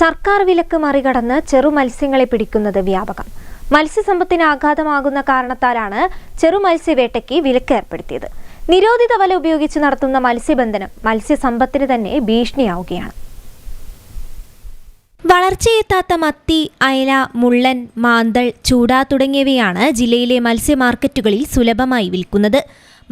സർക്കാർ വിലക്ക് മറികടന്ന് ചെറുമത്സ്യങ്ങളെ പിടിക്കുന്നത് വ്യാപകം. മത്സ്യസമ്പത്തിന് ആഘാതമാകുന്ന കാരണത്താലാണ് ചെറുമത്സ്യവേട്ടയ്ക്ക് വിലക്ക് ഏർപ്പെടുത്തിയത്. നിരോധിത വല ഉപയോഗിച്ച് നടത്തുന്ന മത്സ്യബന്ധനം മത്സ്യസമ്പത്തിന് തന്നെ ഭീഷണിയാവുകയാണ്. വളർച്ചയെത്താത്ത മത്തി, അയല, മുള്ളൻ, മാന്തൾ, ചൂട തുടങ്ങിയവയാണ് ജില്ലയിലെ മത്സ്യ മാർക്കറ്റുകളിൽ സുലഭമായി വിൽക്കുന്നത്.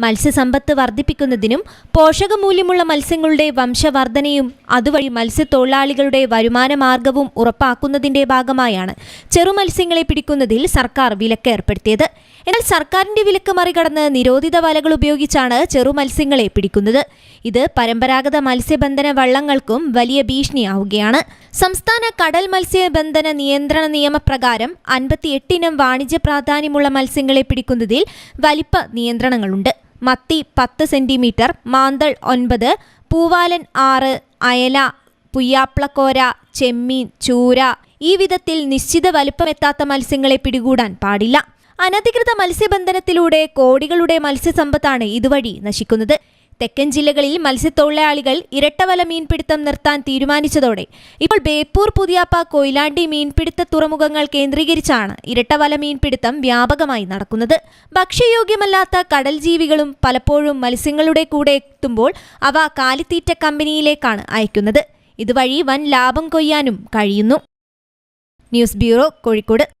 മത്സ്യസമ്പത്ത് വർദ്ധിപ്പിക്കുന്നതിനും പോഷകമൂല്യമുള്ള മത്സ്യങ്ങളുടെ വംശവർധനയും അതുവഴി മത്സ്യത്തൊഴിലാളികളുടെ വരുമാന മാർഗവും ഉറപ്പാക്കുന്നതിന്റെ ഭാഗമായാണ് ചെറുമത്സ്യങ്ങളെ പിടിക്കുന്നതിൽ സർക്കാർ വിലക്ക് ഏർപ്പെടുത്തിയത്. എന്നാൽ സർക്കാരിന്റെ വിലക്ക് മറികടന്ന് നിരോധിത വലകൾ ഉപയോഗിച്ചാണ് ചെറുമത്സ്യങ്ങളെ പിടിക്കുന്നത്. ഇത് പരമ്പരാഗത മത്സ്യബന്ധന വള്ളങ്ങൾക്കും വലിയ ഭീഷണിയാവുകയാണ്. സംസ്ഥാന കടൽ മത്സ്യബന്ധന നിയന്ത്രണ നിയമപ്രകാരം 58 ഇനം വാണിജ്യ പ്രാധാന്യമുള്ള മത്സ്യങ്ങളെ പിടിക്കുന്നതിൽ വലിപ്പ നിയന്ത്രണങ്ങളുണ്ട്. മത്തി 10 സെന്റിമീറ്റർ, മാന്തൾ 9, പൂവാലൻ 6, അയല, പുയ്യാപ്ലക്കോര, ചെമ്മീൻ, ചൂര ഈ വിധത്തിൽ നിശ്ചിത വലുപ്പമെത്താത്ത മത്സ്യങ്ങളെ പിടികൂടാൻ പാടില്ല. അനധികൃത മത്സ്യബന്ധനത്തിലൂടെ കോടികളുടെ മത്സ്യസമ്പത്താണ് ഇതുവഴി നശിക്കുന്നത്. തെക്കൻ ജില്ലകളിൽ മത്സ്യത്തൊഴിലാളികൾ ഇരട്ടവല മീൻപിടുത്തം നിർത്താൻ തീരുമാനിച്ചതോടെ ഇപ്പോൾ ബേപ്പൂർ, പുതിയാപ്പ, കൊയിലാണ്ടി മീൻപിടുത്ത തുറമുഖങ്ങൾ കേന്ദ്രീകരിച്ചാണ് ഇരട്ടവല മീൻപിടുത്തം വ്യാപകമായി നടക്കുന്നത്. ഭക്ഷ്യയോഗ്യമല്ലാത്ത കടൽ ജീവികളും പലപ്പോഴും മത്സ്യങ്ങളുടെ കൂടെ എത്തുമ്പോൾ അവ കാലിത്തീറ്റ കമ്പനിയിലേക്കാണ് അയക്കുന്നത്. ഇതുവഴി വൻ ലാഭം കൊയ്യാനും കഴിയുന്നു. News bureau, Kozhikode.